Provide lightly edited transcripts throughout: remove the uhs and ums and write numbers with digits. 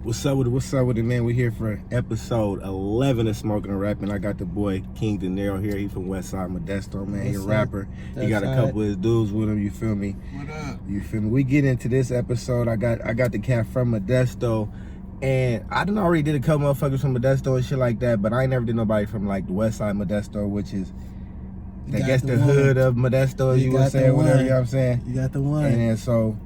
What's up with it, man? We're here for episode 11 of Smoking and Rapping. I got the boy kingdinero here. He from Westside Modesto, man. He a rapper. He got a couple of his dudes with him, you feel me? What up? You feel me? We get into this episode. I got the cat from Modesto. And I done already did a couple motherfuckers from Modesto and shit like that, but I ain't never did nobody from like the Westside Modesto, which is I guess the hood of Modesto, as you would say, whatever, you know what I'm saying? You got the one. And then so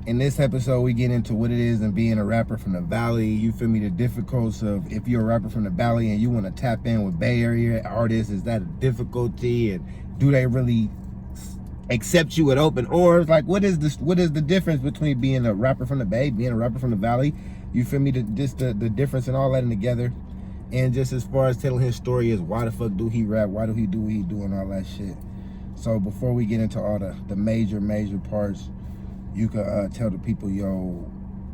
in this episode, we get into what it is and being a rapper from the Valley. You feel me? The difficulties of if you're a rapper from the Valley and you want to tap in with Bay Area artists, is that a difficulty? And do they really accept you with open arms? Like, what is the difference between being a rapper from the Bay, being a rapper from the Valley? You feel me? The difference and all that together. And just as far as telling his story is why the fuck do he rap? Why do he do what he do and all that shit? So before we get into all the major parts, you could tell the people your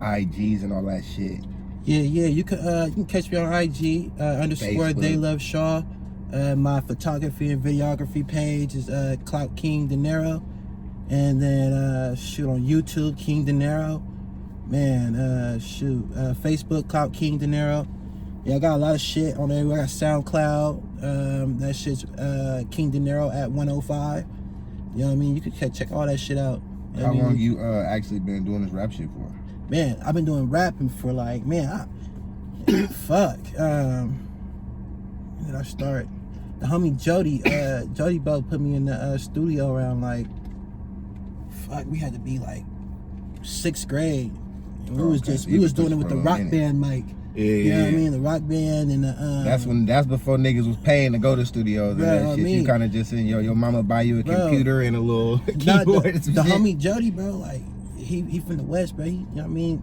IGs and all that shit. Yeah. You can catch me on IG _Facebook. They Love Shaw. My photography and videography page is kingdinero, and then on YouTube kingdinero. Man, Facebook kingdinero. Yeah, I got a lot of shit on there. I got SoundCloud. That shit's kingdinero at 105. You know what I mean? You could check all that shit out. How long you actually been doing this rap shit for? Man, I've been doing rapping for like, fuck. When did I start? The homie Jody Bo put me in the studio around like, we had to be like 6th grade. And we was doing it with the rock band mic. Yeah, you know what I mean? The rock band and the that's before niggas was paying to go to studios and that shit. You kind of just in your mama buy you a computer and a little keyboard. The homie Jody, bro, like he from the West, bro. He, you know what I mean?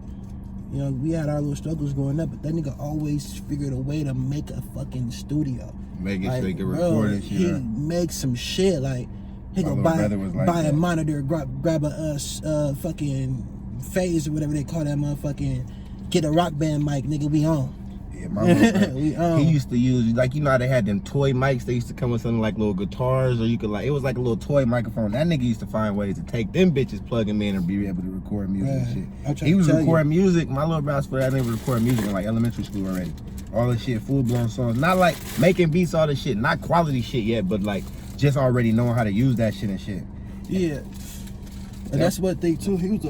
You know, we had our little struggles growing up, but that nigga always figured a way to make a fucking studio. Make it like, so he can record and shit. He makes some shit like he go buy a monitor, grab a fucking phase or whatever they call that motherfucking. Get a rock band mic, nigga, we on. Yeah, my brother, he used to use, like, you know how they had them toy mics? They used to come with something like little guitars, or you could, like, it was like a little toy microphone. That nigga used to find ways to take them bitches, plug them in, and be able to record music and shit. He was recording music. My little brother, for that nigga recording music in, like, elementary school already. All this shit, full-blown songs. Not, like, making beats, all this shit. Not quality shit yet, but, like, just already knowing how to use that shit and shit. Yeah. And that's what they, too. He was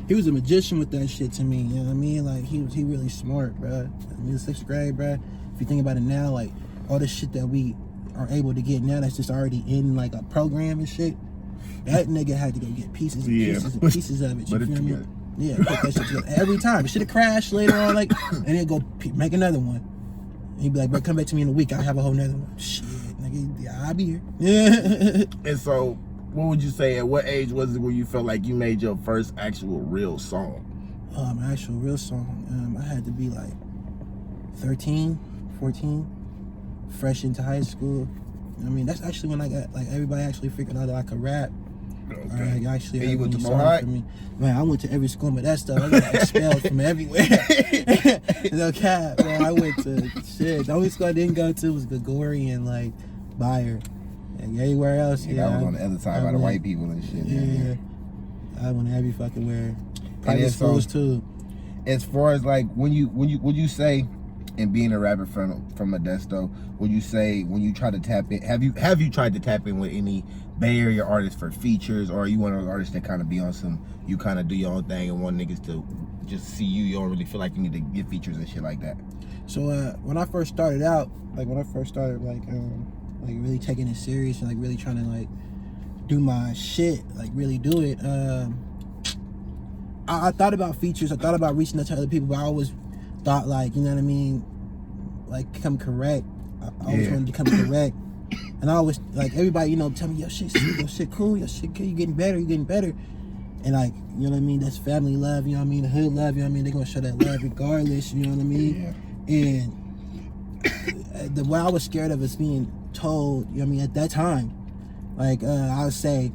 He was a magician with that shit to me, you know what I mean? Like, he really smart, bro. I mean, 6th grade, bro. If you think about it now, like, all the shit that we are able to get now that's just already in, like, a program and shit, that nigga had to go get pieces of it, you feel me? Yeah, put that shit together every time. It should have crashed later on, like, and then go make another one. And he'd be like, bro, come back to me in a week, I'll have a whole nother one. Shit, nigga, yeah, I'll be here. Yeah. And so, what would you say, at what age was it where you felt like you made your first actual real song? My actual real song, I had to be like 13, 14, fresh into high school. I mean, that's actually when I got, like, everybody actually figured out that I could rap. Okay. Actually, and you went to Mohawk? Man, I went to every school, but that stuff, I got expelled from everywhere. No cap, man. I went to, shit, the only school I didn't go to was Gregorian, like, Bayer. And everywhere else, I was on the other side by the white people and shit. Yeah, I went every fucking where. Private schools too. As far as like would you say, in being a rapper from Modesto, would you say when you try to tap in, have you tried to tap in with any Bay Area artists for features, or are you one of those artists that kind of be on some, you kind of do your own thing and want niggas to just see you? You don't really feel like you need to get features and shit like that. So when I first started out, like really taking it serious and like really trying to like do my shit, like really do it. I thought about features. I thought about reaching out to other people, but I always thought, like, you know what I mean, like, become correct. I always wanted to become correct, and I always, like, everybody, you know, tell me your shit cool, your shit cool, you getting better, and like, you know what I mean, that's family love, you know what I mean, the hood love, you know what I mean, they're gonna show that love regardless, you know what I mean. And what I was scared of is being told, you know what I mean, at that time, like, I would say,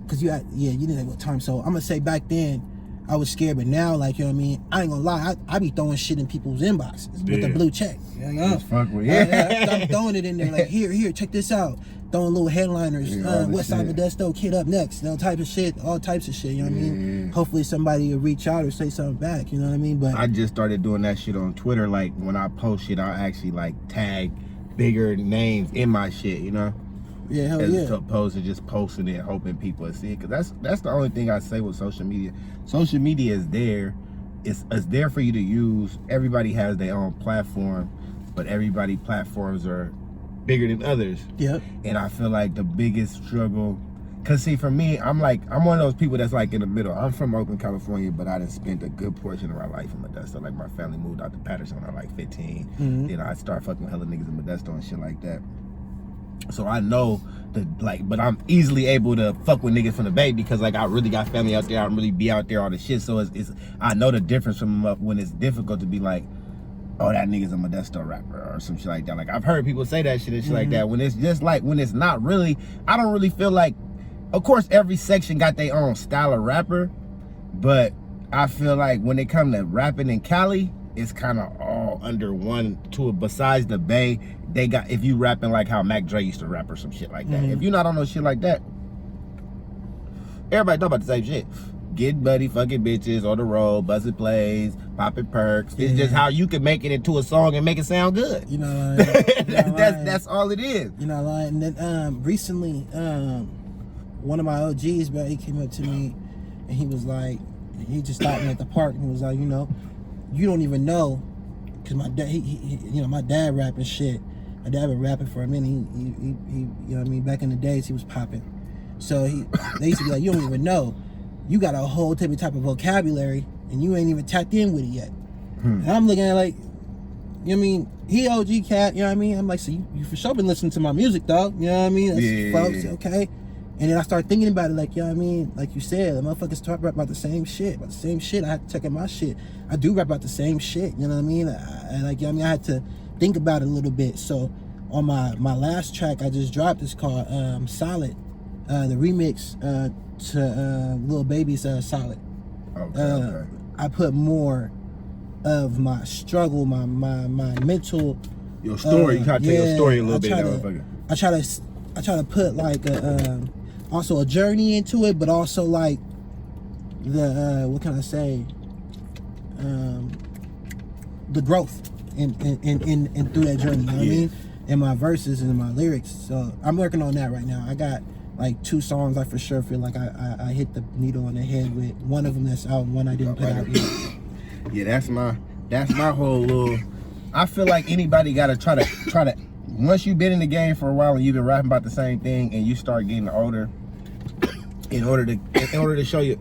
because you didn't know what time, so I'm gonna say back then, I was scared, but now, like, you know what I mean? I ain't gonna lie, I be throwing shit in people's inboxes with the blue check. Just fuck with I'm throwing it in there, like, here, check this out. Throwing little headliners, West Side Modesto, Kid Up Next, type of shit, all types of shit, you know what I mean? Hopefully somebody will reach out or say something back, you know what I mean? But I just started doing that shit on Twitter. Like, when I post shit, I'll actually, like, tag bigger names in my shit, you know? Yeah, hell as opposed to just posting it, hoping people will see it. Because that's the only thing I say with social media. Social media is there. It's there for you to use. Everybody has their own platform, but everybody platforms are bigger than others. Yep. And I feel like the biggest struggle, cause see, for me, I'm one of those people that's like in the middle. I'm from Oakland, California, but I done spent a good portion of my life in Modesto. Like, my family moved out to Patterson when I was like 15. Then I started fucking with hella niggas in Modesto and shit like that. So I know but I'm easily able to fuck with niggas from the Bay because, like, I really got family out there. I really be out there all the shit. So it's I know the difference from when it's difficult to be like, oh, that nigga's a Modesto rapper or some shit like that. Like, I've heard people say that shit and shit like that. When it's just like, when it's not really, I don't really feel like, of course, every section got their own style of rapper, but I feel like when it comes to rapping in Cali, it's kind of all under one tool. Besides the Bay, they got, if you rapping like how Mac Dre used to rap or some shit like that. If you're not on no shit like that, everybody talk about the same shit. Get buddy, fucking bitches, on the road, buzzing plays, popping perks. It's just how you can make it into a song and make it sound good. You know what I mean? That's all it is. You know, like, and then recently, one of my OGs, bro, he came up to me and he was like, he just stopped me at the park and he was like, you know, you don't even know, cause my dad, you know, my dad rapping shit. My dad been rapping for a minute. He you know what I mean? Back in the days, he was popping. So they used to be like, you don't even know. You got a whole type of vocabulary and you ain't even tapped in with it yet. And I'm looking at like, you know what I mean? He OG cat, you know what I mean? I'm like, so you for sure been listening to my music, dog. You know what I mean? That's folks, okay. And then I started thinking about it, like, you know what I mean? Like you said, the motherfuckers talk about the same shit. I had to check in my shit. I do rap about the same shit, you know what I mean? Like, you know what I mean? I had to think about it a little bit. So on my last track I just dropped is called Solid. The remix to Lil Baby's Solid. Okay. I put more of my struggle, my mental. Your story, you gotta tell your story a little bit. I try to put like also a journey into it, but also like the what can I say? The growth in through that journey. You know what I mean? In my verses and in my lyrics. So I'm working on that right now. I got like 2 songs I for sure feel like I hit the needle on the head with. One of them that's out, one I didn't put out yet. Yeah, that's my whole little. I feel like anybody gotta try to. Once you've been in the game for a while and you've been rapping about the same thing and you start getting older, in order to show you,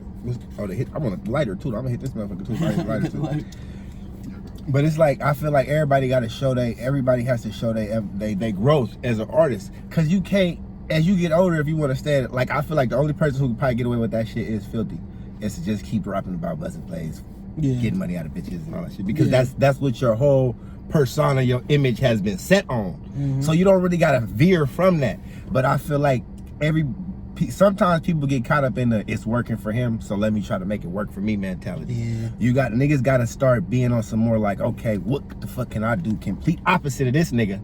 I want a lighter too. I'm gonna hit this motherfucker too. Lighter too. But it's like, I feel like everybody has to show they growth as an artist, cause you can't, as you get older, if you want to stay, like, I feel like the only person who can probably get away with that shit is Filthy. Is to just keep rapping about busting plays, getting money out of bitches and all that shit, because that's what your whole persona, your image has been set on. So you don't really gotta veer from that. But I feel like sometimes people get caught up in the it's working for him, so let me try to make it work for me mentality. Niggas gotta start being on some more like, okay, what the fuck can I do complete opposite of this nigga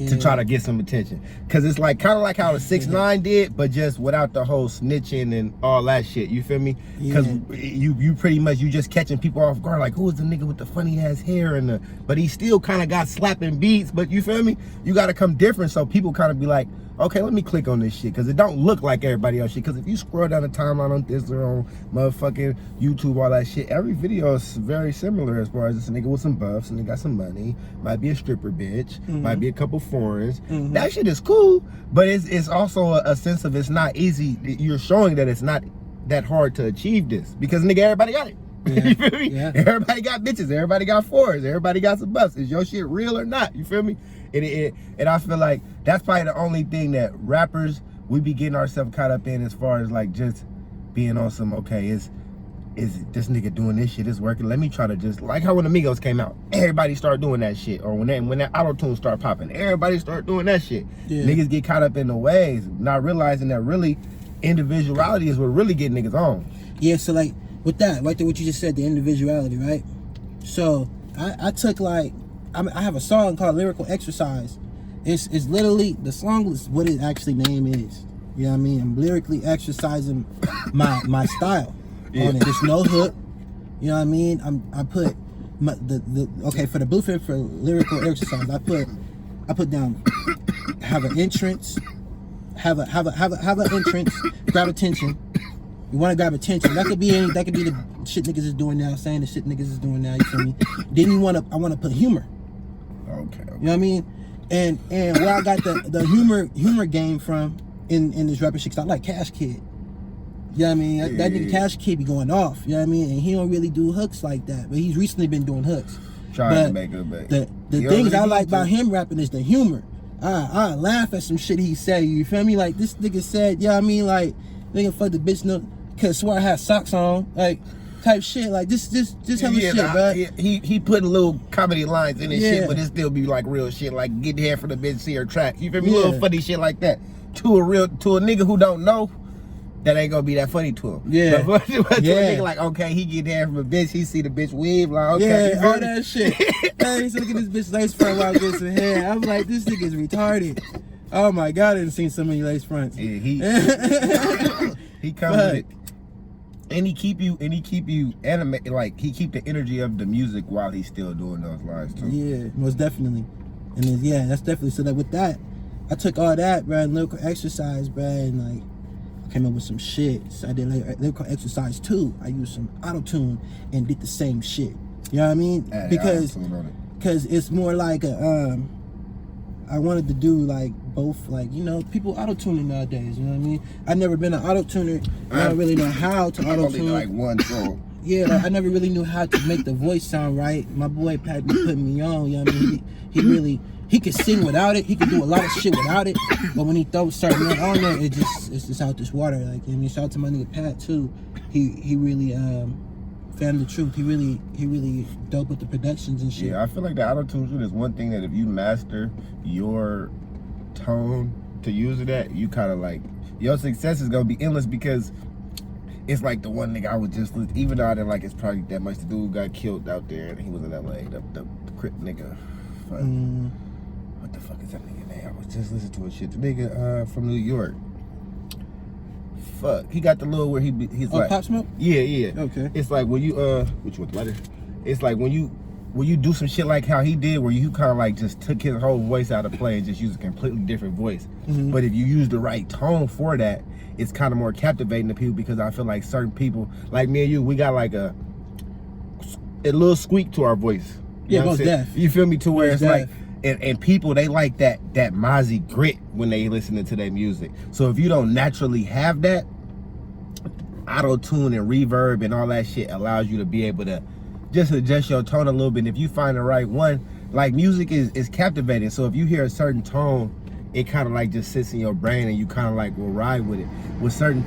to try to get some attention? Cause it's like kind of like how the 6ix9ine did, but just without the whole snitching and all that shit. You feel me? Cause you pretty much, you just catching people off guard, like, who is the nigga with the funny ass hair but he still kind of got slapping beats. But you feel me? You gotta come different, so people kind of be like, okay, let me click on this shit, because it don't look like everybody else shit. Because if you scroll down the timeline on this or on motherfucking YouTube, all that shit, every video is very similar as far as this nigga with some buffs and they got some money, might be a stripper bitch, might be a couple foreigns. That shit is cool, but it's also a sense of it's not easy. You're showing that it's not that hard to achieve this, because nigga, everybody got it. You feel me? Everybody got bitches, everybody got fours, everybody got some buffs. Is your shit real or not? You feel me? And I feel like that's probably the only thing that rappers, we be getting ourselves caught up in, as far as like just being on some, okay, is this nigga doing this shit, is working, let me try to just, like how when Amigos came out, everybody started doing that shit. Or when that auto-tune started popping, everybody started doing that shit. Niggas get caught up in the ways, not realizing that really individuality is what really get niggas on. So like with that, right there, what you just said, the individuality, right? So I took like, I have a song called Lyrical Exercise. It's literally, the song is what it actually name is. You know what I mean? I'm lyrically exercising my style on it. There's no hook. You know what I mean? I put okay, for the blueprint for lyrical exercise, I put down, have an entrance, have an entrance, grab attention. You want to grab attention. That could be the shit niggas is doing now, saying the shit niggas is doing now. You feel me? Then I want to put humor. Okay. You know what I mean? And where I got the humor game from in this rapper shit, 'cause I like Cash Kid. You know what I mean? That nigga Cash Kid be going off. You know what I mean? And he don't really do hooks like that, but he's recently been doing hooks. Trying to make it back. The things I like about him rapping is the humor. I laugh at some shit he say. You feel me? Like this nigga said, yeah, you know what I mean, like nigga fuck the bitch no, cause swear I had socks on, like type shit. Like this hella shit, bro. He putting little comedy lines in his shit, but it still be like real shit, like get here for the bitch, see her track. You feel me? Little funny shit like that. To a nigga who don't know, that ain't gonna be that funny to him. Yeah. But to a nigga like, okay, he get there from a bitch, he see the bitch weave, like, okay. Yeah, all that shit. Hey, he's looking at this bitch lace front while getting some hair. I'm like, this nigga's retarded. Oh my God, I didn't see so many lace fronts. Yeah, he comes with it. And he keep you animated, like he keep the energy of the music while he's still doing those lines too. Yeah, most definitely. And then, yeah, that's definitely, so that with that, I took all that, bro, and lyrical exercise, bro, and like came up with some shit. So I did lyrical exercise too. I used some auto-tune and did the same shit. You know what I mean? Because it's more like a I wanted to do like both, like, you know, people auto-tuning nowadays, you know what I mean? I've never been an auto-tuner. I don't really know how to auto-tune. Like one song. Yeah, like, I never really knew how to make the voice sound right. My boy Pat be putting me on, you know what I mean? He could sing without it. He could do a lot of shit without it. But when he throws certain men on there, it's just out this water. Like, I mean, shout out to my nigga Pat too. He really found the truth. He really dope with the productions and shit. Yeah, I feel like the auto-tune shit is one thing that if you master your tone to use it at, you kind of like, your success is gonna be endless, because it's like the one nigga I was just listening, even though I didn't like his project that much, the dude got killed out there and he was in LA, the Crip nigga. What the fuck is that nigga name? I was just listening to a shit. The nigga from New York. Fuck. He got the little where he's like Pop Smoke? Yeah. Okay. It's like when you which one, lighter? It's like when you do some shit like how he did, where you kind of like just took his whole voice out of play and just used a completely different voice. But if you use the right tone for that, it's kind of more captivating to people, because I feel like certain people, like me and you, we got like a little squeak to our voice. Yeah, most deaf. You feel me? To where it's deaf. like, and people, they like that Mozzie grit when they listening to their music. So if you don't naturally have that, auto-tune and reverb and all that shit allows you to be able to just adjust your tone a little bit. And if you find the right one, like, music is captivating. So if you hear a certain tone, it kind of like just sits in your brain and you kind of like will ride with it.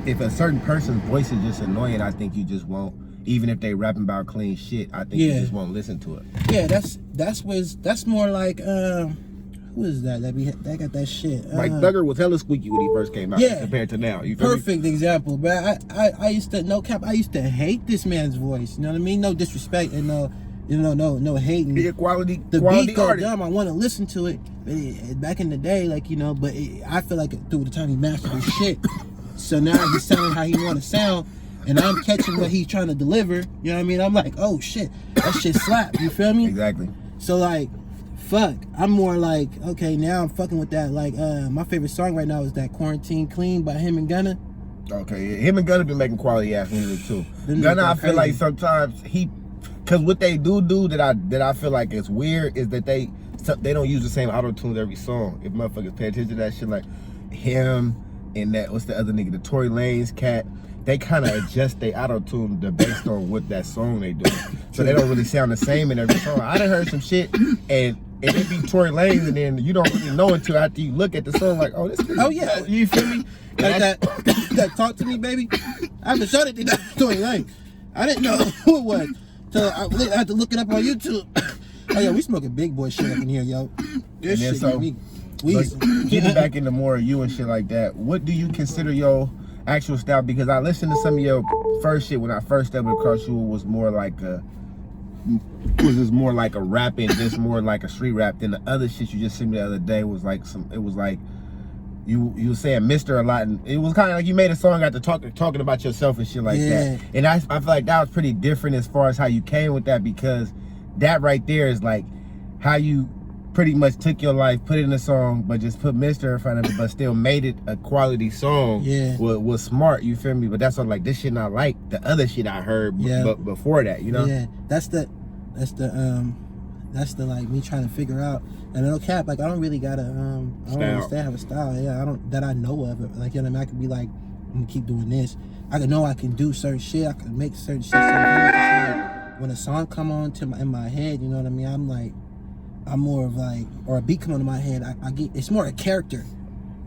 If a certain person's voice is just annoying, I think you just won't. Even if they rapping about clean shit, I think you just won't listen to it. Yeah, that's more like who is that? That got that shit. Like Thugger was hella squeaky when he first came out, compared to now. You feel perfect me? Example, but I used to, no cap, I used to hate this man's voice. You know what I mean? No disrespect and no hating. Yeah, quality. The quality beat go artist. dumb. I want to listen to it. Back in the day, like, you know, but I feel like through the time he mastered his shit, so now he's sounding how he want to sound. And I'm catching what he's trying to deliver. You know what I mean? I'm like, oh shit, that shit slap. You feel me? Exactly. So like, fuck. I'm more like, okay, now I'm fucking with that. Like, my favorite song right now is that Quarantine Clean by him and Gunna. Okay, yeah. Him and Gunna been making quality ass music too. Gunna, I feel like sometimes cause what they do that I feel like is weird is that they don't use the same auto tunes every song. If motherfuckers pay attention to that shit, like him and that, what's the other nigga, the Tory Lanez cat. They kind of adjust their auto-tune based on what that song they do. So they don't really sound the same in every song. I done heard some shit and it be Tory Lanez, and then you don't really know until after you look at the song like, oh, this is, oh yeah, you feel me? Like that Talk to Me Baby. I just showed it to Tory Lanez. I didn't know who it was. So I had to look it up on YouTube. Oh yeah, we smoking big boy shit up in here, yo. This shit so, getting back into more of you and shit like that, what do you consider your actual style? Because I listened to some of your first shit when I first stumbled across you was more like a rapping, just more like a street rap. Then the other shit you just sent me the other day was like you were saying Mr. a lot, and it was kind of like you made a song after talking about yourself and shit like that. And I feel like that was pretty different as far as how you came with that, because that right there is like how you pretty much took your life, put it in a song, but just put Mr. in front of it, but still made it a quality song. Was smart, you feel me? But that's what, like, this shit not like the other shit I heard before that, you know? Yeah, that's the like me trying to figure out. And no cap, like I don't really got a I don't understand have a style. Yeah, I don't, that I know of it. Like, you know what I mean? I could be like, I'm gonna keep doing this. I can know I can do certain shit. I can make certain shit. When a song come on to in my head, you know what I mean? I'm more of like, or a beat come on to my head, I get, it's more a character.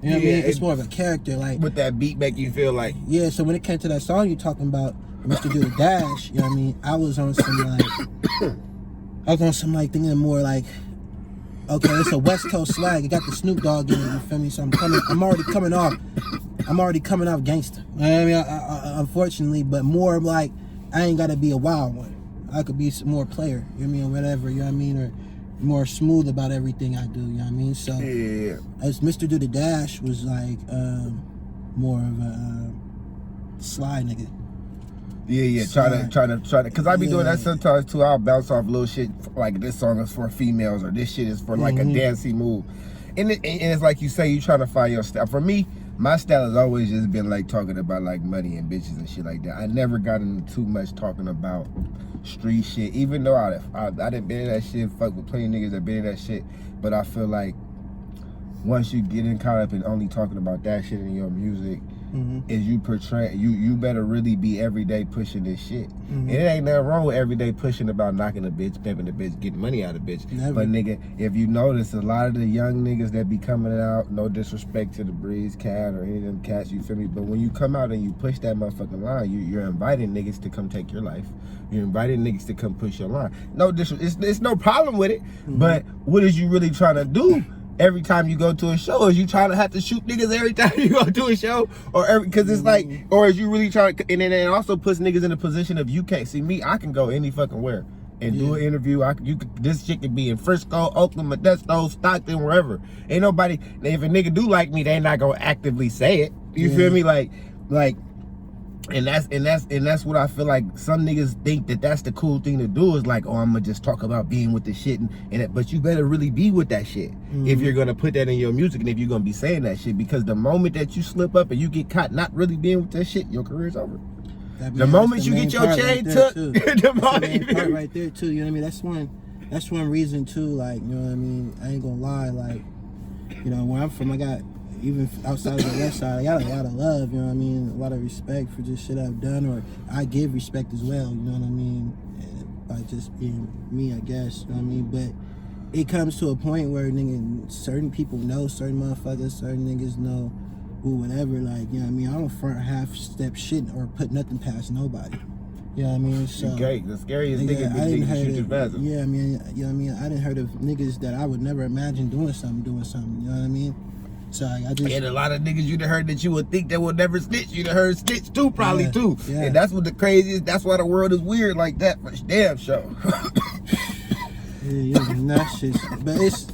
You know what I mean? It's more of a character. Like, with that beat make you feel like. Yeah, so when it came to that song you talking about, Mr. Do the Dash, you know what I mean? I was on some like thinking more like, okay, it's a West Coast swag. It got the Snoop Dogg in it, you feel me? So I'm already coming off gangster. You know what I mean? I, unfortunately, but more like, I ain't gotta be a wild one. I could be more player, you know what I mean, or whatever, you know what I mean, or more smooth about everything I do, you know what I mean? So as Mr. Do the Dash was like more of a sly nigga. Try to, cause I be doing that sometimes too. I'll bounce off little shit like this song is for females or this shit is for like a dancey move, and it's like you say, you trying to find your style. For me, my style has always just been like talking about like money and bitches and shit like that. I never got into too much talking about street shit, even though I done been in that shit, fuck with plenty of niggas that been in that shit. But I feel like once you get caught up in only talking about that shit in your music, is you portray, you better really be every day pushing this shit. And it ain't nothing wrong with every day pushing about knocking a bitch, pimping a bitch, getting money out of bitch. But nigga, if you notice, a lot of the young niggas that be coming out, no disrespect to the Breeze Cat or any of them cats, you feel me? But when you come out and you push that motherfucking line, you're inviting niggas to come take your life. You're inviting niggas to come push your line. No disrespect, it's no problem with it. But what is you really trying to do? Every time you go to a show, is you trying to have to shoot niggas every time you go to a show, or because it's like, or is you really trying to? And then it also puts niggas in a position of, you can't see me, I can go any fucking where and do an interview. This shit could be in Frisco, Oakland, Modesto, Stockton, wherever. Ain't nobody. If a nigga do like me, they not gonna actively say it. You feel me? Like. And that's what I feel like some niggas think that's the cool thing to do, is like, oh, I'm gonna just talk about being with this shit, but you better really be with that shit if you're gonna put that in your music and if you're gonna be saying that shit, because the moment that you slip up and you get caught not really being with that shit, your career's over. The moment you get your chain took, the moment part right there too, you know what I mean? That's one reason too, like, you know what I mean? I ain't gonna lie, like, you know, where I'm from, I got, even outside of the West Side, I got a lot of love, you know what I mean? A lot of respect for just shit I've done, or I give respect as well, you know what I mean? By just being me, I guess, you know what I mean? But it comes to a point where, nigga, certain people know, certain motherfuckers, certain niggas know, who, whatever, like, you know what I mean? I don't front half-step shit or put nothing past nobody. You know what I mean? So, okay, the scariest nigga be niggas shoot your past. Yeah, I mean, you know what I mean? I didn't heard of niggas that I would never imagine doing something, you know what I mean? So I just, and a lot of niggas you'd have heard that you would think that would never snitch, you'd have heard snitch too, probably too. Yeah. And that's what the craziest, that's why the world is weird like that, for damn sure. That shit. But it's,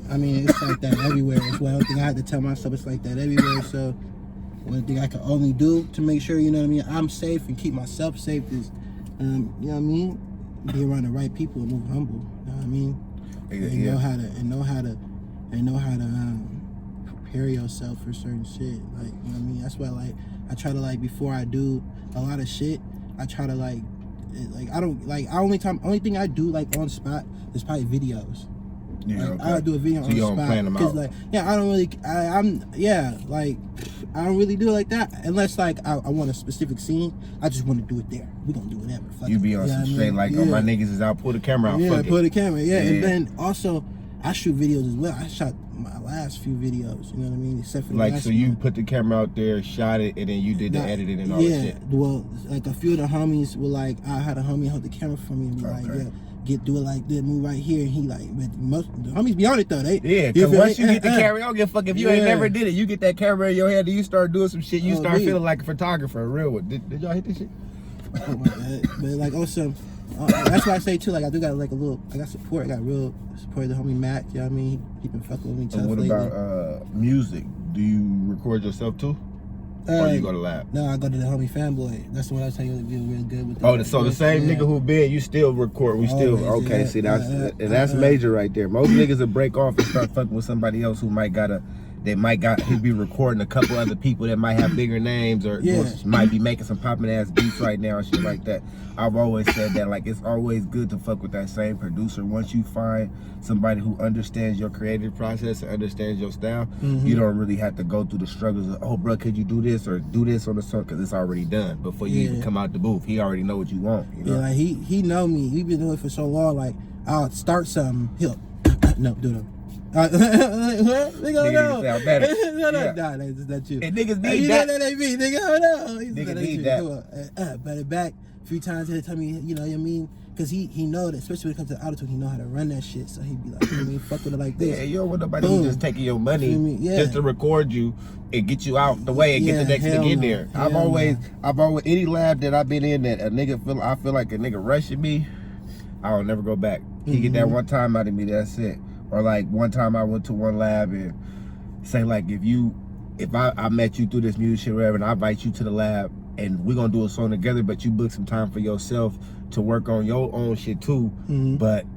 I mean, it's like that everywhere as well. I don't think I had to tell myself it's like that everywhere. So one thing I can only do to make sure, you know what I mean, I'm safe and keep myself safe is, you know what I mean, be around the right people and move humble. You know what I mean? And know how to prepare yourself for certain shit, like, you know what I mean? That's why, like, I try to, like, before I do a lot of shit, I try to, like I don't, like, only thing I do, like, on spot is probably videos. Yeah, like, okay. I'll do a video on don't spot, plan them out. like, yeah, I don't really, I don't really do it like that, unless, like, I want a specific scene. I just want to do it there. We gonna do whatever. You be on some straight, like, oh, my niggas is out, pull the camera out. Yeah, fuck pull it. the camera, and then also, I shoot videos as well. I shot my last few videos, you know what I mean? Except for the Like, last so you one. put the camera out there, shot it, and then you did the editing and all that Yeah, shit. well, like a few of the homies were like, I had a homie hold the camera for me and be like, yeah, do it like this, move right here. And he like, but most the homies be on it though. Because once you get the camera, I don't give a fuck if you ain't never did it. You get that camera in your hand and you start doing some shit, you start feeling like a photographer, a real one. Did y'all hit this shit? Oh my God. But like also, that's why I say too, like I do got like I got support. I got real support of the homie Mac, you know what I mean? He been fucking with me tough lately. What about music? Do you record yourself too? Or you go to lab? No, I go to the homie Fanboy. That's the one I was telling you to do real good with. So the same nigga who been, you still record. We still, okay, see, that's major right there. Most niggas will break off and start fucking with somebody else who he'd be recording a couple other people that might have bigger names or might be making some popping ass beats right now and shit like that. I've always said that, like, it's always good to fuck with that same producer. Once you find somebody who understands your creative process and understands your style, you don't really have to go through the struggles of, oh, bro, could you do this or do this on the song? Because it's already done before you even come out the booth. He already know what you want. You know? Yeah, like he know me. We've been doing it for so long. Like, I'll start something. He'll, no, do it. Nigga, sound better. Nah, that's not you. And niggas need you that. know that ain't me, nigga. Oh, no. Niggas need that. But it back a few times he'll tell me, you know what I mean? Because he know that, especially when it comes to auto-tune, he know how to run that shit. So he'd be like, you know what I mean? Fuck with it like this. Yeah, you don't want nobody who just taking your money just to record you and get you out the way and get the next nigga in there. I've always, any lab that I've been in that I feel like a nigga rushing me, I'll never go back. He get that one time out of me, that's it. Or like one time I went to one lab and say like, if I met you through this music shit or whatever and I invite you to the lab and we're gonna do a song together, but you book some time for yourself to work on your own shit too, but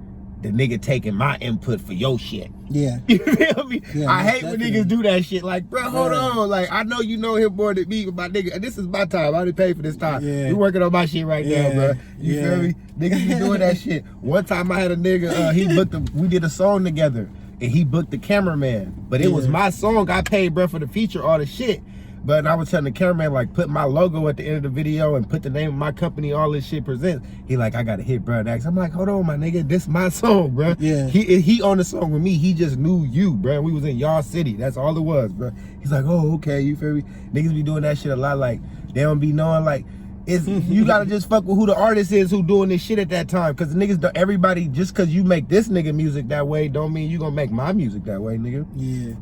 the nigga taking my input for your shit. Yeah. You feel me? Yeah, I hate when niggas do that shit. Like, bro, hold on. Like, I know you know him more than me, but my nigga, this is my time. I didn't pay for this time. We working on my shit right now, bro. You feel me? Niggas be doing that shit. One time I had a nigga, we did a song together, and he booked the cameraman. But it was my song. I paid, bro, for the feature, all the shit. But I was telling the cameraman, like, put my logo at the end of the video and put the name of my company, all this shit presents. He like, I gotta hit bro next. I'm like, hold on, my nigga, this my song, bro. Yeah. He on the song with me. He just knew you, bro. We was in y'all city. That's all it was, bro. He's like, oh, okay, you feel me? Niggas be doing that shit a lot. Like, they don't be knowing, like, it's you gotta just fuck with who the artist is who doing this shit at that time. Cause the niggas, everybody, just cause you make this nigga music that way, don't mean you gonna make my music that way, nigga. Yeah.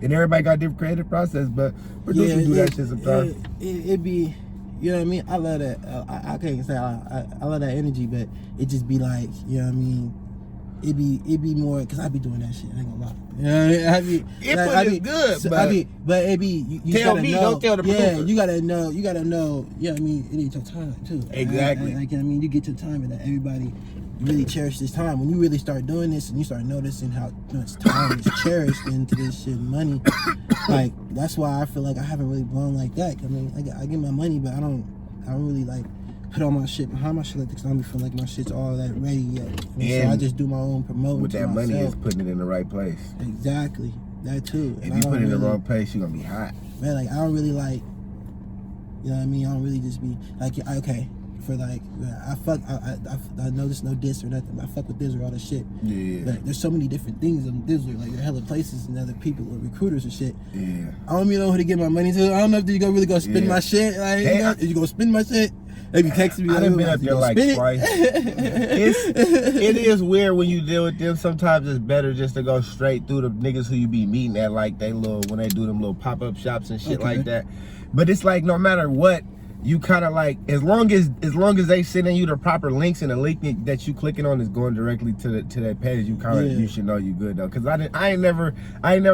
And everybody got different creative process, but producers do that shit sometimes. It be, you know what I mean? I love that. I can't say I love that energy, but it just be like, you know what I mean? It be more, cause I be doing that shit. I ain't gonna lie. You know what I mean? Input is good, so but it be you tell gotta me, know, don't tell the producer. Yeah, you gotta know. You know what I mean? It needs your time too. Exactly. Like, I mean, you get your time, and everybody really cherish this time. When you really start doing this, and you start noticing how much time is cherished into this shit, money. Like, that's why I feel like I haven't really blown like that. I mean, I get my money, but I don't really like put all my shit behind my shit like this. I don't feel like my shit's all that ready yet. So I just do my own promoting. With that myself. money is putting it in the right place. Exactly. That too. If you put it in the wrong place, you're gonna be hot. Man, like, I don't really like, you know what I mean? I don't really just be like, okay, for like, I know there's no diss or nothing, but I fuck with Dizzler, all that shit. Yeah. But there's so many different things on Dizzler, like there are hella places and other people or recruiters and shit. Yeah. I don't even know who to get my money to. I don't know if you really gonna spend my shit. Like, you gonna spend my shit? They be texting me. I done been up there like twice. It is weird when you deal with them. Sometimes it's better just to go straight through the niggas who you be meeting at like when they do them little pop-up shops and shit like that. But it's like no matter what, you kind of like as long as they sending you the proper links and the link that you clicking on is going directly to that page, you kind of you should know you good though. Cause I ain't never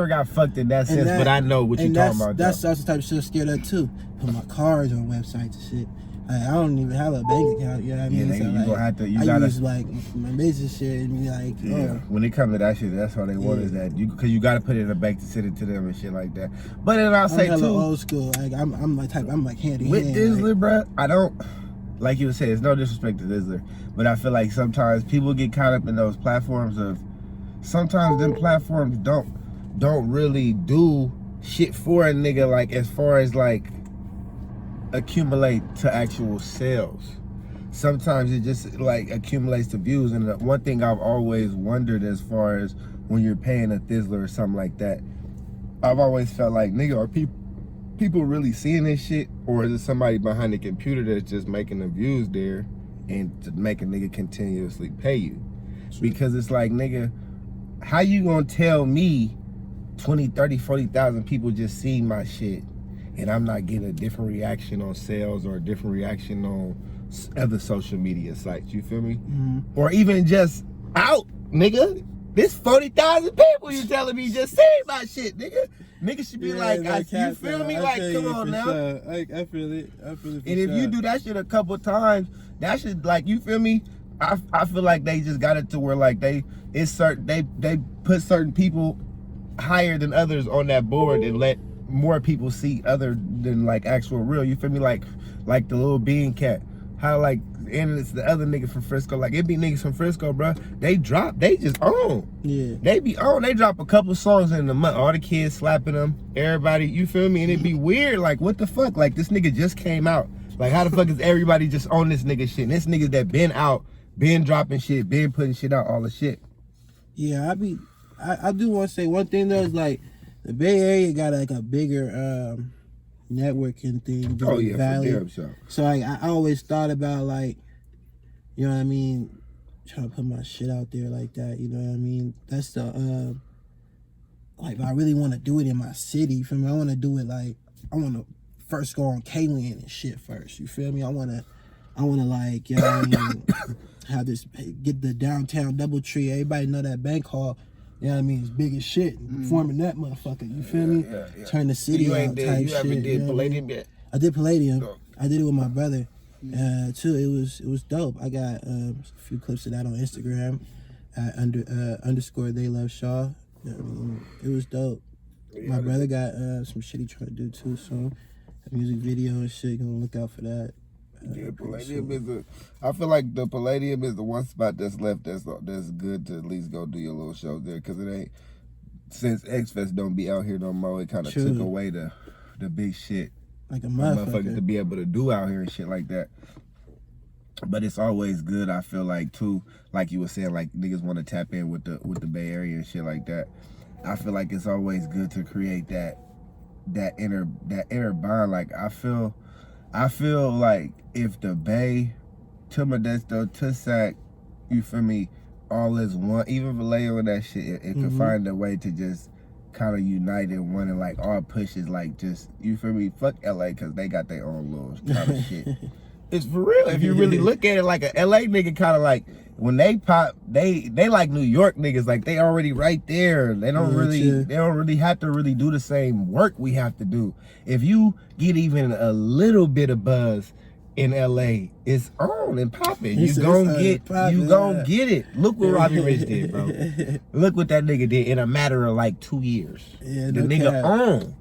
got fucked in that sense, but I know what you talking about. That's also the type of shit I'm scared of too. Put my cards on websites and shit. I don't even have a bank account, you know what I mean? Yeah, so you like, gonna have to. I use like my business shit and be like, When it comes to that shit, that's all they want is that because you gotta put it in a bank to send it to them and shit like that. But then I'll say too, old school. Like I'm like hand in with hand. Dizzler, bro. I don't like you would say. It's no disrespect to Dizzler, but I feel like sometimes people get caught up in those platforms of. Sometimes them platforms don't really do shit for a nigga like as far as like. Accumulate to actual sales. Sometimes it just like accumulates to views. And the one thing I've always wondered as far as when you're paying a Thizzler or something like that. I've always felt like, nigga, are people really seeing this shit, or is it somebody behind the computer that's just making the views there and to make a nigga continuously pay you? Sure. Because it's like, nigga, how you gonna tell me 20, 30, 40,000 people just seeing my shit and I'm not getting a different reaction on sales or a different reaction on other social media sites, you feel me? Mm-hmm. Or even just out, nigga. This 40,000 people you telling me just saying my shit, nigga. Niggas should be you feel me? Like, come on now. Sure. I feel it. And if you do that shit a couple times, that should, like, you feel me? I feel like they just got it to where, like, they put certain people higher than others on that board and let more people see other than, like, actual real, you feel me? Like the little bean cat. How, like, and it's the other nigga from Frisco. Like, it be niggas from Frisco, bro. They just own. Yeah. They be on. They drop a couple songs in the month. All the kids slapping them. Everybody, you feel me? And it be weird. Like, what the fuck? Like, this nigga just came out. Like, how the fuck is everybody just on this nigga shit? And this niggas that been out, been dropping shit, been putting shit out, all the shit. Yeah, I do want to say one thing though, is like the Bay Area got like a bigger networking thing. Oh yeah, Valley. for damn sure. So like I always thought about, like, you know what I mean, trying to put my shit out there like that. You know what I mean? That's the like, I really want to do it in my city. You feel me? I want to do it like, I want to first go on K-Land and shit first. You feel me? I want to like, you know what I mean, have this, get the downtown Doubletree. Everybody know that bank hall. You know what I mean? It's big as shit. Forming that motherfucker. You feel me? Yeah. Turn the city out type shit. You haven't did Palladium yet? I did Palladium. Oh. I did it with my brother too. It was dope. I got a few clips of that on Instagram at underscore They Love Shaw. You know what I mean? It was dope. My brother got some shit he trying to do too, so a music video and shit. Gonna look out for that. Yeah, Palladium is I feel like the Palladium is the one spot that's left that's good to at least go do your little shows there, because it ain't, since X-Fest don't be out here no more, it kind of took away the big shit like a motherfucker to be able to do out here and shit like that. But it's always good, I feel like, too, like you were saying, like niggas want to tap in with the Bay Area and shit like that. I feel like it's always good to create that inner bond. Like I feel like if the Bay, to Modesto, to Sac, you feel me, all is one, even Vallejo and that shit, it could find a way to just kind of unite in one, and like all pushes, like, just, you feel me, fuck LA, because they got their own little kind of shit. It's for real. If you really look at it, like a LA nigga kind of like, when they pop, they like New York niggas, like they already right there. They don't really have to really do the same work we have to do. If you get even a little bit of buzz in LA, it's on and popping. You gon' get it. Look what Robbie Rich did, bro. Look what that nigga did in a matter of like 2 years. Yeah, the nigga on.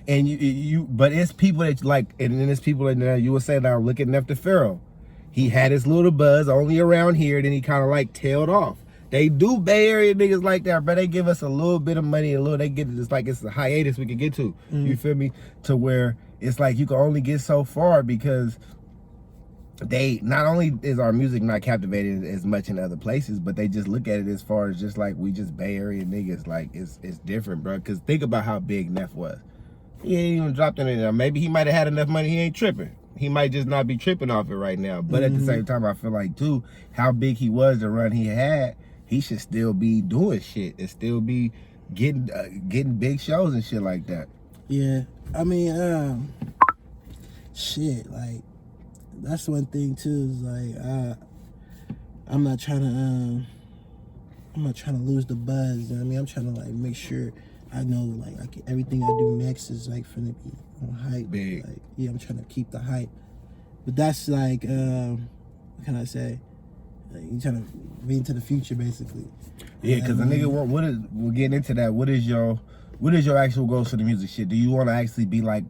And you but it's people that like, and then it's people that you would say now, look at Nefta Pharaoh. He had his little buzz only around here, then he kind of like tailed off. They do Bay Area niggas like that, but they give us a little bit of money, they get it. It's like it's a hiatus we can get to. You feel me? To where it's like you can only get so far, because they, not only is our music not captivated as much in other places, but they just look at it as far as just like, we just Bay Area niggas. Like it's different, bro. Because think about how big Neff was. He ain't even dropped it in there. Maybe he might have had enough money, he ain't tripping. He might just not be tripping off it right now. But at the same time, I feel like, too, how big he was, the run he had, he should still be doing shit and still be getting big shows and shit like that. Yeah. I mean, shit, like, that's one thing, too, is like, I'm not trying to lose the buzz. You know what I mean? I'm trying to, like, make sure I know, like everything I do next is like finna be on hype. Big. Like, yeah, I'm trying to keep the hype. But that's like, what can I say? Like, you trying to be into the future, basically. Yeah, because the nigga, we'll get into that. What is your actual goals for the music shit? Do you want to actually be like,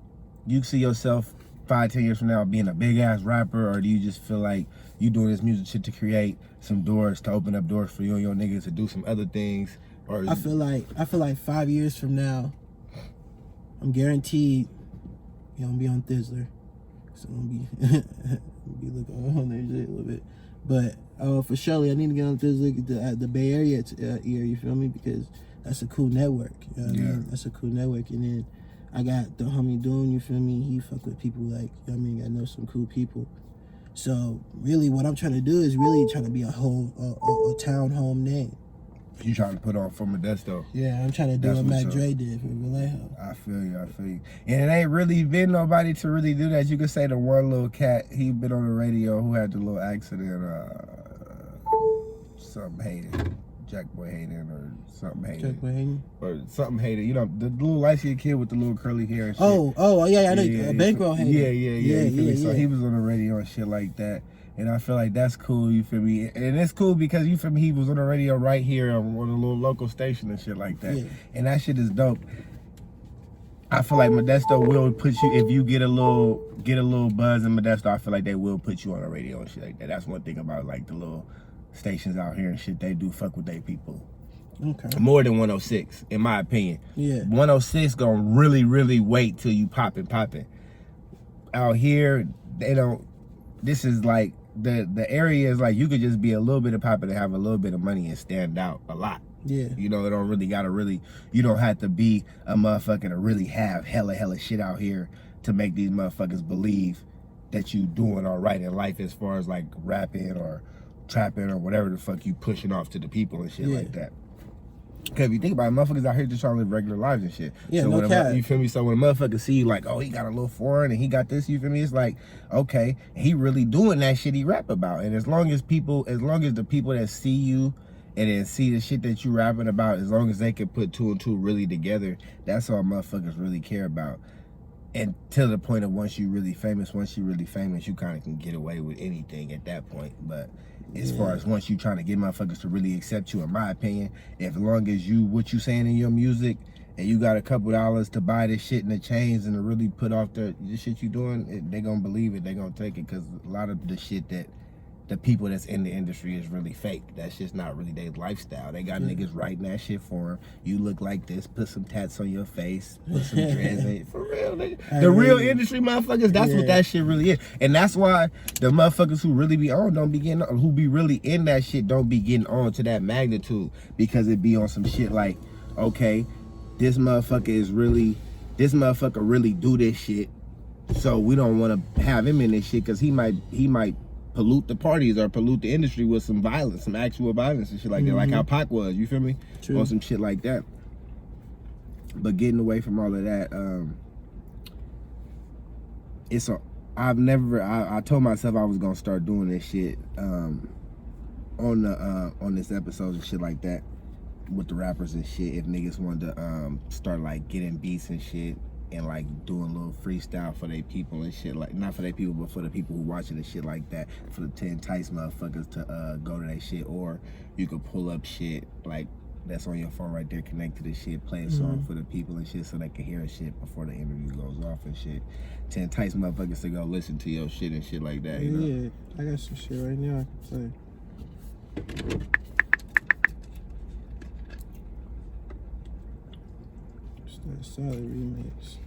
you see yourself 5-10 years from now being a big ass rapper, or do you just feel like you doing this music shit to create some doors, to open up doors for you and your niggas to do some other things? Or I feel like 5 years from now, I'm guaranteed you're gonna be on Thizzler. So I'm gonna be looking on there shit a little bit. But for surely I need to get on Thizzler, the Bay Area ear, you feel me? Because that's a cool network. You know what I mean? That's a cool network. And then I got the homie Dune, you feel me? He fuck with people like, you know what I mean? I know some cool people. So really what I'm trying to do is really trying to be a town home name. You trying to put on for Modesto. Yeah, I'm trying to do what Mac Dre did for Vallejo. I feel you. And it ain't really been nobody to really do that. You could say the one little cat, he been on the radio who had the little accident, something hated. Jack Boy Hayden or something hated. Jack Boy Hayden? Or something hated. You know, the little light-skinned kid with the little curly hair and shit. Yeah, I know. Bankroll Hayden. Yeah. So he was on the radio and shit like that. And I feel like that's cool, you feel me? And it's cool because, you feel me, he was on the radio right here on a little local station and shit like that. Yeah. And that shit is dope. I feel like Modesto will put you, if you get a little buzz in Modesto, I feel like they will put you on the radio and shit like that. That's one thing about like the little stations out here and shit. They do fuck with their people. Okay. More than 106, in my opinion. Yeah. 106 gonna really, really wait till you popping. Out here, they don't, this is like, the area is like you could just be a little bit of poppin' and have a little bit of money and stand out a lot. Yeah. You know, it don't really gotta you don't have to be a motherfucker to really have hella shit out here to make these motherfuckers believe that you doing all right in life as far as like rapping or trapping or whatever the fuck you pushing off to the people and shit like that. Cause if you think about it, motherfuckers out here just trying to live regular lives and shit. Yeah, so no cap. You feel me? So when a motherfucker see you like, oh, he got a little foreign and he got this, you feel me? It's like, okay, he really doing that shit he rap about. And as long as the people that see you and then see the shit that you rapping about, as long as they can put two and two really together, that's all motherfuckers really care about. And to the point of once you really famous, you kind of can get away with anything at that point. But as far as once you trying to get motherfuckers to really accept you, in my opinion, as long as what you saying in your music and you got a couple dollars to buy this shit in the chains and to really put off the shit you doing, they gonna believe it, they gonna take it, because a lot of the shit that the people that's in the industry is really fake. That's just not really their lifestyle. They got niggas writing that shit for them. You look like this, put some tats on your face, put some dreads in it. For real, nigga. The real industry motherfuckers, that's what that shit really is. And that's why the motherfuckers who really be on who be really in that shit don't be getting on to that magnitude, because it be on some shit like, okay, this motherfucker really do this shit, so we don't want to have him in this shit because he might pollute the parties or pollute the industry with some violence, some actual violence and shit like that, like how Pac was, you feel me? True. Or some shit like that. But getting away from all of that, I told myself I was gonna start doing this shit on this episode and shit like that with the rappers and shit. If niggas wanted to start like getting beats and shit and like doing a little freestyle for their people and shit, like not for their people but for the people who watching and shit like that, to entice motherfuckers to go to that shit. Or you could pull up shit like that's on your phone right there, connect to the shit, play a song for the people and shit so they can hear shit before the interview goes off and shit, to entice motherfuckers to go listen to your shit and shit like that, you know? Yeah, I got some shit right now I can play. It's a solid remix.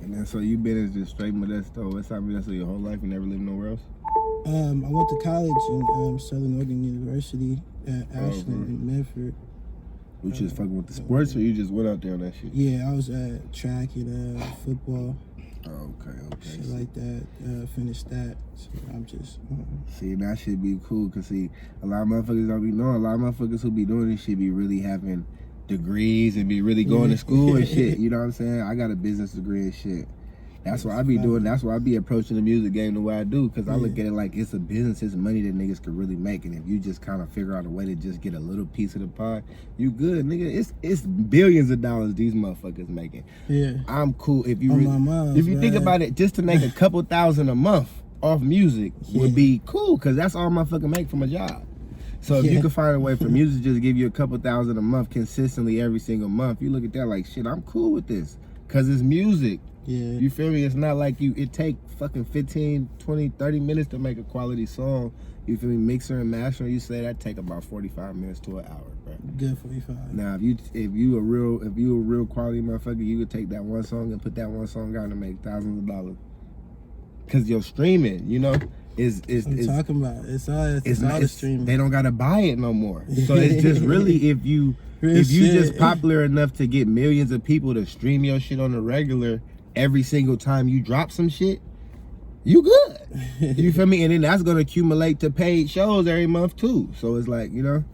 And then so you been as just straight Modesto, Westside Modesto your whole life and never lived nowhere else? I went to college in Southern Oregon University at Ashland in Medford. You just fucking with the sports, or you just went out there on that shit? Yeah, I was at track and football. Oh, okay. Shit like that. Finished that. So I'm just. See, that should be cool, cause see, a lot of motherfuckers don't be knowing. A lot of motherfuckers who be doing this shit be really having degrees and be really going to school and shit. You know what I'm saying? I got a business degree and shit. That's what I be doing. That's why I be approaching the music game the way I do, because I look at it like it's a business. It's money that niggas could really make, and if you just kind of figure out a way to just get a little piece of the pie, you good, nigga. It's billions of dollars these motherfuckers making. Yeah, I'm cool. If you if you think about it, just to make a couple $1,000 a month off music would be cool, because that's all motherfucker make from a job. So if you can find a way for music just to give you a couple $1,000 a month consistently every single month, you look at that like, shit, I'm cool with this, because it's music. Yeah. You feel me? It's not like it take fucking 15, 20, 30 minutes to make a quality song. You feel me? Mixer and master, you say that take about 45 minutes to an hour, bro. Good 45. Now, if you a real quality motherfucker, you could take that one song and put that one song out and make thousands of dollars. Cause your streaming, you know, is talking about it's all the streaming. They don't gotta buy it no more. So it's just really if you just popular enough to get millions of people to stream your shit on the regular every single time you drop some shit, you good. You feel me? And then that's gonna accumulate to paid shows every month too. So it's like, you know.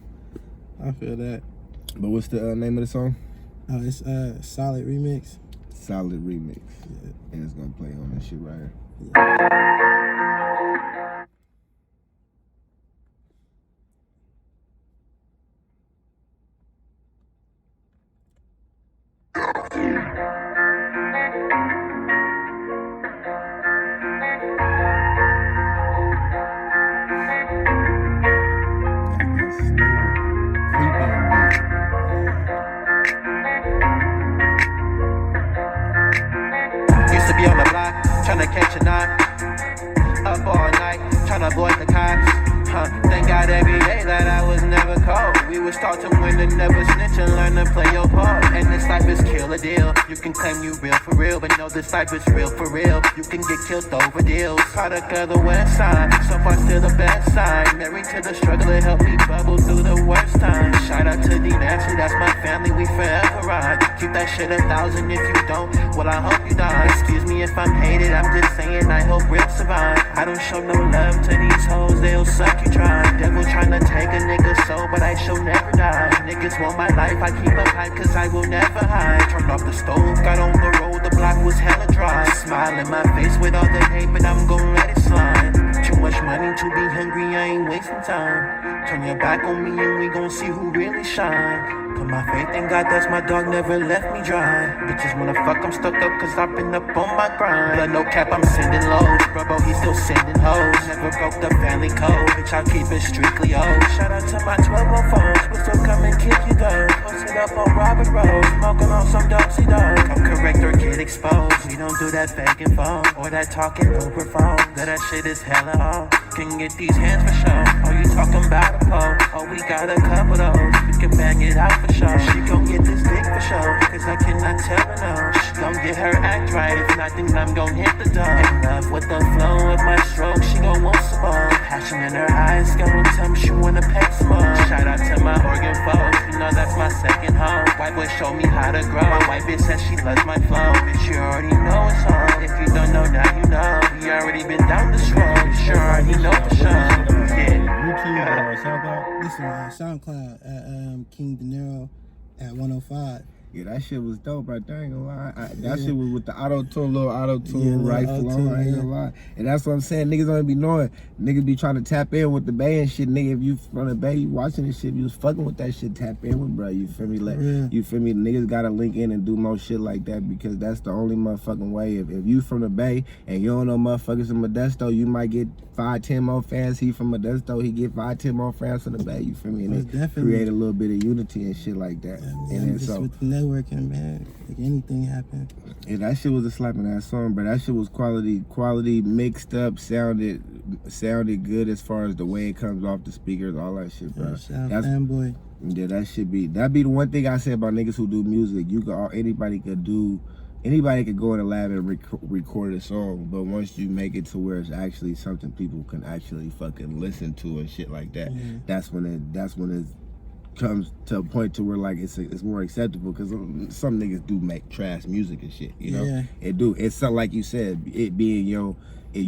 I feel that. But what's the name of the song? Oh, it's Solid Remix. Solid Remix. Yeah. And it's gonna play on this shit right here. Used to be on the block, tryna catch a knot. Up all night, tryna avoid the cops. Thank God every day that I was never cold. We was taught to win and never snitch and learn to play your part. And this life is kill a deal. You can claim you real for real, but no, this life is real for real. You can get killed over deals. Product of the West Side, so far still the best side. Married to the struggle, it helped me bubble through the worst times. Shout out to D Nasty, that's my family, we forever ride. Keep that shit 1,000 if you don't, well I hope you die. Excuse me if I'm hated, I'm just saying I hope real survive. I don't show no love to these hoes, they'll suck you dry. Devil tryna take a nigga's soul, but I shall never die. Niggas want my life, I keep up high cause I will never hide. Turned off the stove, got on the road, the block was hella dry. Smile in my face with all the hate, but I'm gon' let it slide. Too much money to be hungry, I ain't wasting time. Turn your back on me and we gon' see who really shine. Put my faith in God, that's my dog, never left me dry. Bitches wanna fuck, I'm stuck up cause I've been up on my grind. Blood no cap, I'm sending lows. Bravo, he's still sending hoes. Never broke the family code, bitch, I'll keep it strictly old. Shout out to my 12 phones, we'll still come and kick you though. Posted up on Robert Road, smoking on some dopey dog. Come correct or get exposed. We don't do that faking phone, or that talking over phone. That shit is hella on. Can get these hands for sure. Oh, you talking about a pole? Oh, we got a couple those. We can bang it out for sure. She gon' get this dick for sure, cause I cannot tell her no. She gon' get her act right, if not then I'm gon' hit the door. In love with the flow of my stroke, she gon' want some more. Passion in her eyes, gon' tell me she wanna pay some more. Shout out to my organ folks, you know that's my second home. White boy showed me how to grow. My white bitch says she loves my flow. Bitch, you already know it's on. If you don't know, now you know. We already been down this road. You sure already know for sure. Yeah. YouTube or SoundCloud? This is SoundCloud at kingdinero at 105. Yeah, that shit was dope right there, I ain't gonna lie. That shit was with the little auto-tune rifle on, I ain't gonna lie. And that's what I'm saying, niggas don't be knowing. Niggas be trying to tap in with the Bay and shit. Nigga, if you from the Bay, you watching this shit, you was fucking with that shit, tap in with, bro. You feel me? Like, you feel me? Niggas gotta link in and do more shit like that because that's the only motherfucking way. If you from the Bay and you don't know motherfuckers from Modesto, you might get 5-10 more fans. He from Modesto, he get 5-10 more fans from the Bay. You feel me? And it create a little bit of unity and shit like that. Yeah, and then just so with the networking, man, like anything happen. Yeah, that shit was a slap in that song, but that shit was quality mixed up, sounded good as far as the way it comes off the speakers, all that shit, bro. That's fanboy. Yeah, that be the one thing I say about niggas who do music. Anybody could go in a lab and record a song, but once you make it to where it's actually something people can actually fucking listen to and shit like that, that's when it comes to a point to where like it's more acceptable because some niggas do make trash music and shit, you know. It do. It's something like you said, it being you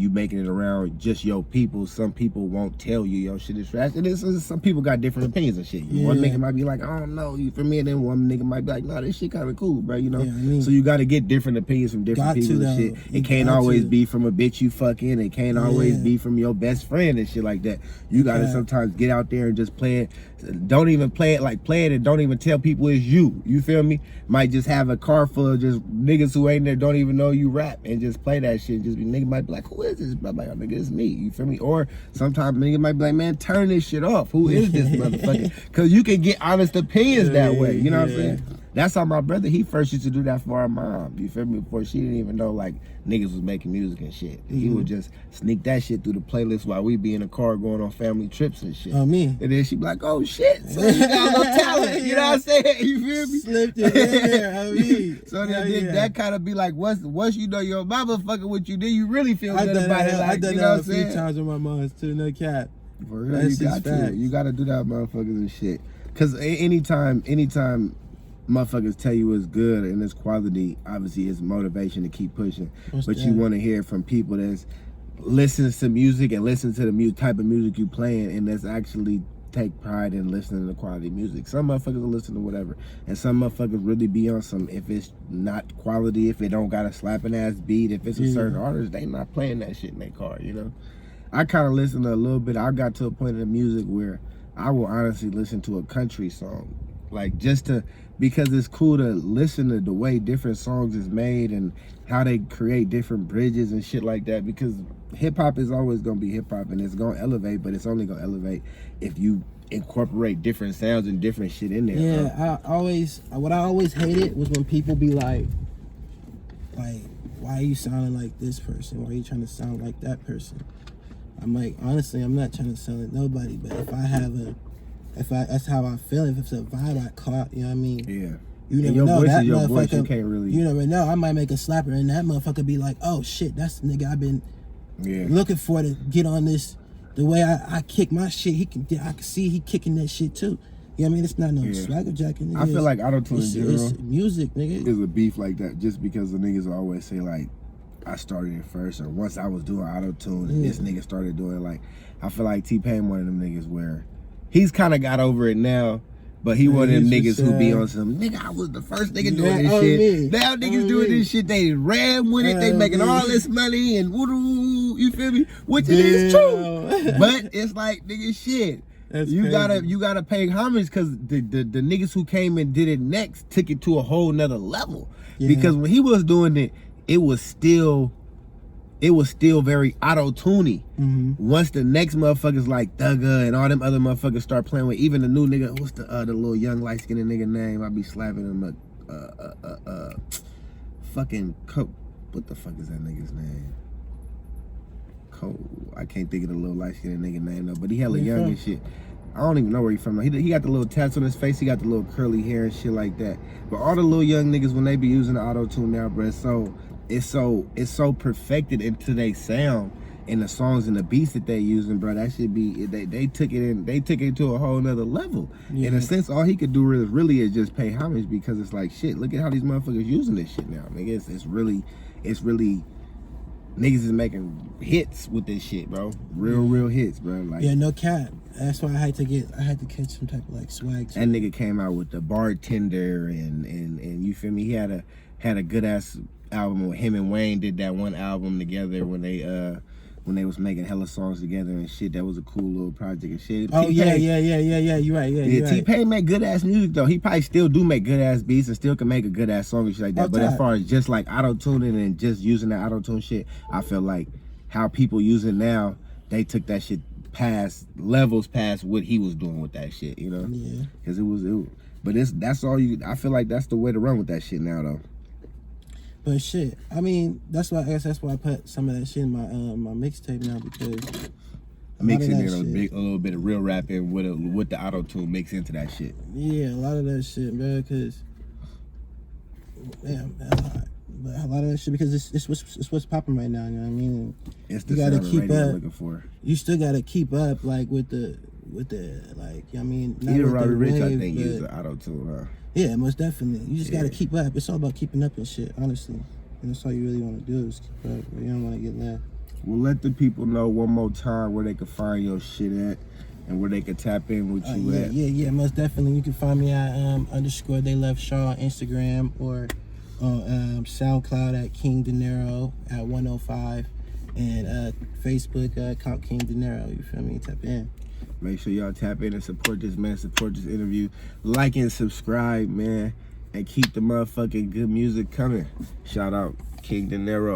making it around just your people. Some people won't tell you your shit is trash. And some people got different opinions and shit. One nigga might be like, I don't know, you feel me? And then one nigga might be like, no, this shit kind of cool, bro, you know. So you got to get different opinions from different people and shit. It can't always be from a bitch you fucking. It can't always be from your best friend and shit like that. You got to sometimes get out there and just play it. Don't even play it and don't even tell people it's you. You feel me? Might just have a car full of just niggas who ain't there, don't even know you rap, and just play that shit. Just be nigga might be like, who is this? Blah, blah, blah. Nigga, it's me. You feel me? Or sometimes nigga might be like, man, turn this shit off. Who is this motherfucker? Because you can get honest opinions that way. You know what I'm saying? That's how my brother, he first used to do that for our mom. You feel me? Before she didn't even know like niggas was making music and shit. He would just sneak that shit through the playlist while we be in the car going on family trips and shit. Me. And then she be like, oh shit, so you got no talent. You know what I'm saying? You feel me? Slipped it in there, me. So then that kind of be like, once you know your mama fucking with you, then you really feel good about it. Like, I done you know that a few times with my moms too, no cap. For real, you got to do that, motherfuckers and shit. Cause anytime motherfuckers tell you it's good and it's quality, obviously it's motivation to keep pushing. But you want to hear from people that's listens to music and listen to the type of music you playing, and that's actually take pride in listening to quality music. Some motherfuckers will listen to whatever, and some motherfuckers really be on some, if it's not quality, if it don't got a slapping ass beat, if it's a certain artist, they not playing that shit in their car, you know? I kind of listen to a little bit. I got to a point in the music where I will honestly listen to a country song, like because it's cool to listen to the way different songs is made and how they create different bridges and shit like that, because hip hop is always gonna be hip hop and it's gonna elevate, but it's only gonna elevate if you incorporate different sounds and different shit in there. Yeah, what I always hated was when people be like, why are you sounding like this person? Why are you trying to sound like that person? I'm like, honestly, I'm not trying to sound like nobody, but that's how I feel. If it's a vibe I caught, you know what I mean? Yeah. You never know. That motherfucker, voice, you can't really. You never know. I might make a slapper and that motherfucker be like, oh shit, that's the nigga I've been looking for to get on this. The way I kick my shit, I can see he kicking that shit too. You know what I mean? It's not no swagger jacking. I feel like auto-tune in general, it's music, nigga. Is a beef like that just because the niggas always say like, I started it first, or once I was doing auto-tune and this nigga started doing, like, I feel like T-Pain one of them niggas where he's kind of got over it now, but he one of them niggas who be on some, nigga, I was the first nigga doing this shit. Now niggas doing this shit, they ran with it, they making all this money and woo, you feel me? Which it is true. But it's like, nigga, shit. That's you crazy. gotta pay homage, because the niggas who came and did it next took it to a whole nother level. Because when he was doing it, it was still very auto-tuney. Once the next motherfuckers like Thugger and all them other motherfuckers start playing with, even the new nigga, what's the little young light-skinned nigga name? I be slapping him fucking Coke. What the fuck is that nigga's name? Cole. I can't think of the little light-skinned nigga name though, but he hella young and shit. I don't even know where he from. He got the little tats on his face. He got the little curly hair and shit like that. But all the little young niggas, when they be using the auto-tune now, bro, it's so perfected into their sound and the songs and the beats that they using, bro. That should be, they took it to a whole nother level. In a sense, all he could do really is just pay homage, because it's like, shit, look at how these motherfuckers using this shit now, nigga. It's really niggas is making hits with this shit, bro. Real hits, bro. Like, yeah, no cap. That's why I had to catch some type of like swag. That nigga came out with the Bartender and you feel me? He had a good ass album with him and Wayne did that one album together when they was making hella songs together and shit. That was a cool little project and shit. Oh yeah. You're right. Yeah, T-Pain make good ass music though. He probably still do make good ass beats and still can make a good ass song and shit like that. But as far as just like auto-tuning and just using that auto-tune shit, I feel like how people use it now, they took that shit past what he was doing with that shit, you know? Yeah. Cause that's all I feel like that's the way to run with that shit now though. But shit, I mean, that's why I put some of that shit in my mixtape now, because mixing in a little bit of real rapping with the auto tune mix into that shit. Yeah, a lot of that shit, man. Because a lot of that shit, because it's what's popping right now. You know what I mean? It's the sound of radio I'm looking for. You still gotta keep up, like with the like. I mean, even Robbie Rich, I think, used the auto tune, huh? Yeah, most definitely. You just gotta keep up. It's all about keeping up and shit, honestly. And that's all you really want to do is keep up. You don't want to get left. Well, let the people know one more time where they can find your shit at and where they can tap in with you at. Yeah, most definitely. You can find me at _ They Love Shaw on Instagram, or on SoundCloud at kingdinero at 105, and Facebook kingdinero. You feel me? Tap in. Make sure y'all tap in and support this man, support this interview. Like and subscribe, man. And keep the motherfucking good music coming. Shout out King Dinero.